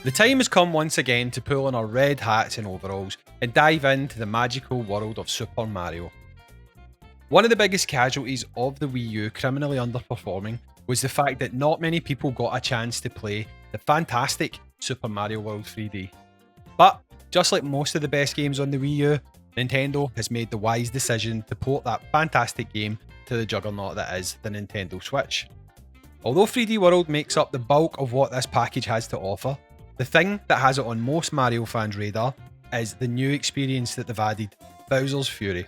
The time has come once again to pull on our red hats and overalls and dive into the magical world of Super Mario. One of the biggest casualties of the Wii U criminally underperforming was the fact that not many people got a chance to play the fantastic Super Mario World 3D. But just like most of the best games on the Wii U, Nintendo has made the wise decision to port that fantastic game to the juggernaut that is the Nintendo Switch. Although 3D World makes up the bulk of what this package has to offer, the thing that has it on most Mario fans' radar is the new experience that they've added, Bowser's Fury.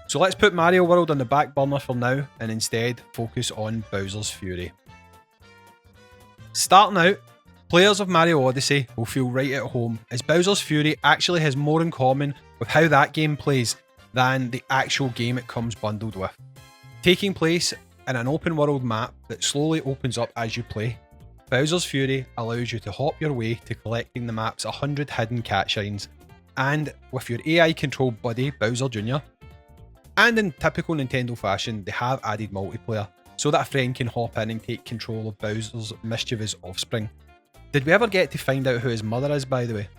So let's put Mario World on the back burner for now and instead focus on Bowser's Fury. Starting out, players of Mario Odyssey will feel right at home as Bowser's Fury actually has more in common with how that game plays than the actual game it comes bundled with. Taking place in an open world map that slowly opens up as you play, Bowser's Fury allows you to hop your way to collecting the map's 100 hidden cat shines, and with your AI controlled buddy Bowser Jr. And in typical Nintendo fashion, they have added multiplayer, so that a friend can hop in and take control of Bowser's mischievous offspring. Did we ever get to find out who his mother is, by the way?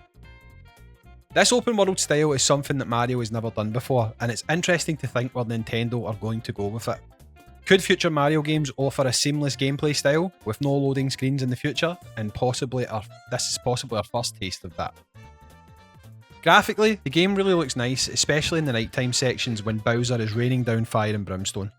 This open world style is something that Mario has never done before, and it's interesting to think where Nintendo are going to go with it. Could future Mario games offer a seamless gameplay style with no loading screens in the future, and this is possibly our first taste of that. Graphically, the game really looks nice, especially in the nighttime sections when Bowser is raining down fire and brimstone.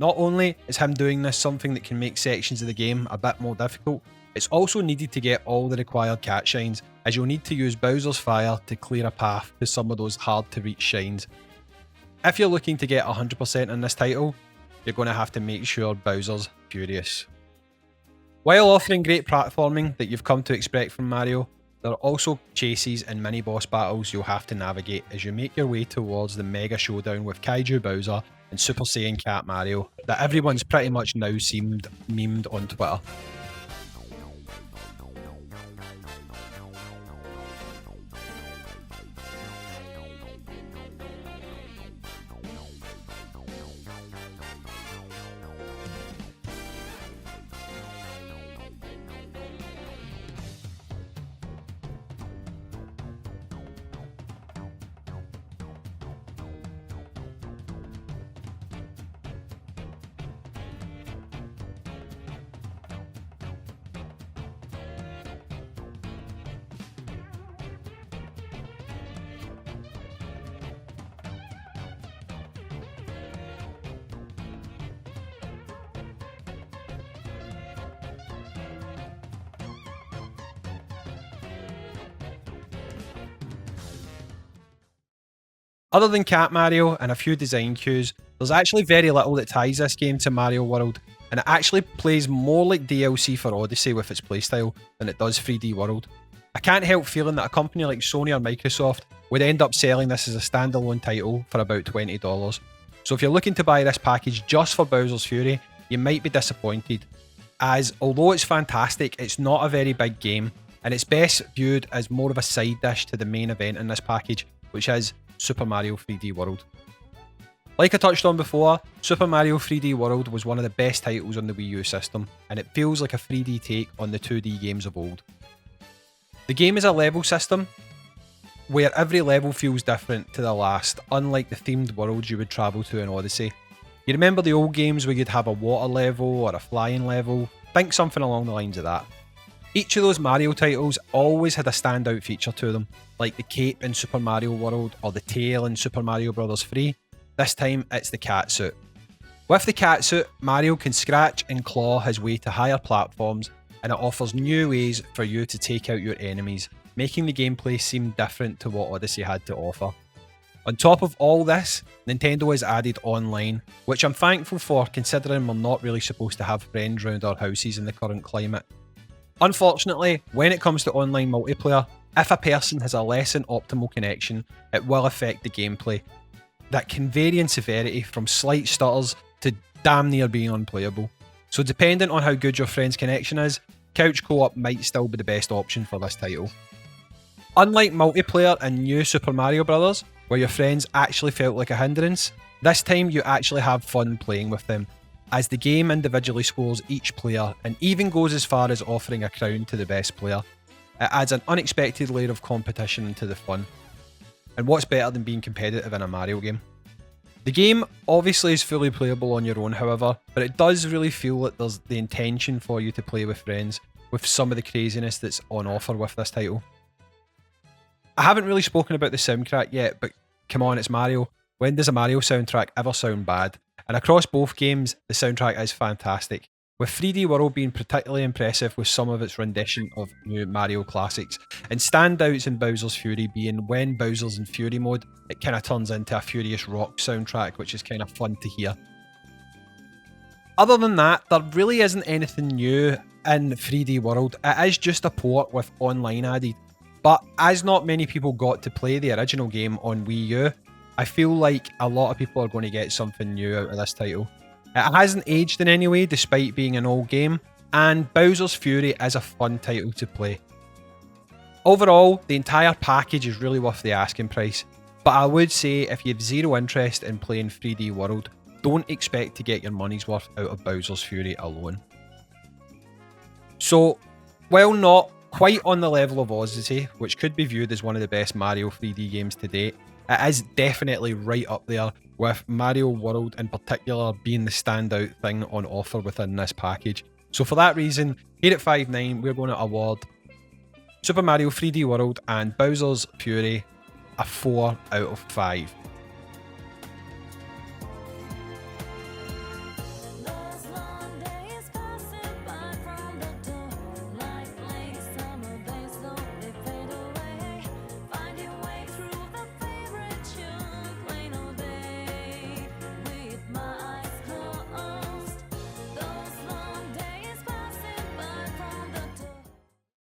Not only is him doing this something that can make sections of the game a bit more difficult, it's also needed to get all the required cat shines, as you'll need to use Bowser's Fire to clear a path to some of those hard to reach shines. If you're looking to get 100% in this title, you're going to have to make sure Bowser's furious. While offering great platforming that you've come to expect from Mario, there are also chases and mini boss battles you'll have to navigate as you make your way towards the mega showdown with Kaiju Bowser and Super Saiyan Cat Mario that everyone's pretty much now seemed memed on Twitter. Other than Cat Mario and a few design cues, there's actually very little that ties this game to Mario World, and it actually plays more like DLC for Odyssey with its playstyle than it does 3D World. I can't help feeling that a company like Sony or Microsoft would end up selling this as a standalone title for about $20. So if you're looking to buy this package just for Bowser's Fury, you might be disappointed, as although it's fantastic, it's not a very big game, and it's best viewed as more of a side dish to the main event in this package, which is Super Mario 3D World. Like I touched on before, Super Mario 3D World was one of the best titles on the Wii U system, and it feels like a 3D take on the 2D games of old. The game is a level system, where every level feels different to the last, unlike the themed worlds you would travel to in Odyssey. You remember the old games where you'd have a water level or a flying level? Think something along the lines of that. Each of those Mario titles always had a standout feature to them, like the cape in Super Mario World or the tail in Super Mario Bros. 3. This time it's the catsuit. With the catsuit, Mario can scratch and claw his way to higher platforms, and it offers new ways for you to take out your enemies, making the gameplay seem different to what Odyssey had to offer. On top of all this, Nintendo has added online, which I'm thankful for considering we're not really supposed to have friends round our houses in the current climate. Unfortunately, when it comes to online multiplayer, if a person has a less than optimal connection, it will affect the gameplay. That can vary in severity from slight stutters to damn near being unplayable. So depending on how good your friend's connection is, couch co-op might still be the best option for this title. Unlike multiplayer in New Super Mario Bros., where your friends actually felt like a hindrance, this time you actually have fun playing with them, as the game individually scores each player and even goes as far as offering a crown to the best player. It adds an unexpected layer of competition into the fun. And what's better than being competitive in a Mario game? The game obviously is fully playable on your own, however, but it does really feel that there's the intention for you to play with friends, with some of the craziness that's on offer with this title. I haven't really spoken about the soundtrack yet, but come on, it's Mario. When does a Mario soundtrack ever sound bad? And across both games, the soundtrack is fantastic, with 3D World being particularly impressive with some of its rendition of new Mario classics, and standouts in Bowser's Fury being when Bowser's in Fury mode, it kind of turns into a Furious Rock soundtrack, which is kind of fun to hear. Other than that, there really isn't anything new in 3D World. It is just a port with online added. But as not many people got to play the original game on Wii U, I feel like a lot of people are going to get something new out of this title. It hasn't aged in any way despite being an old game, and Bowser's Fury is a fun title to play. Overall, the entire package is really worth the asking price, but I would say if you have zero interest in playing 3D World, don't expect to get your money's worth out of Bowser's Fury alone. So, while not quite on the level of Odyssey, which could be viewed as one of the best Mario 3D games to date, it is definitely right up there, with Mario World in particular being the standout thing on offer within this package. So for that reason, here at Five9, we're going to award Super Mario 3D World and Bowser's Fury a 4 out of 5.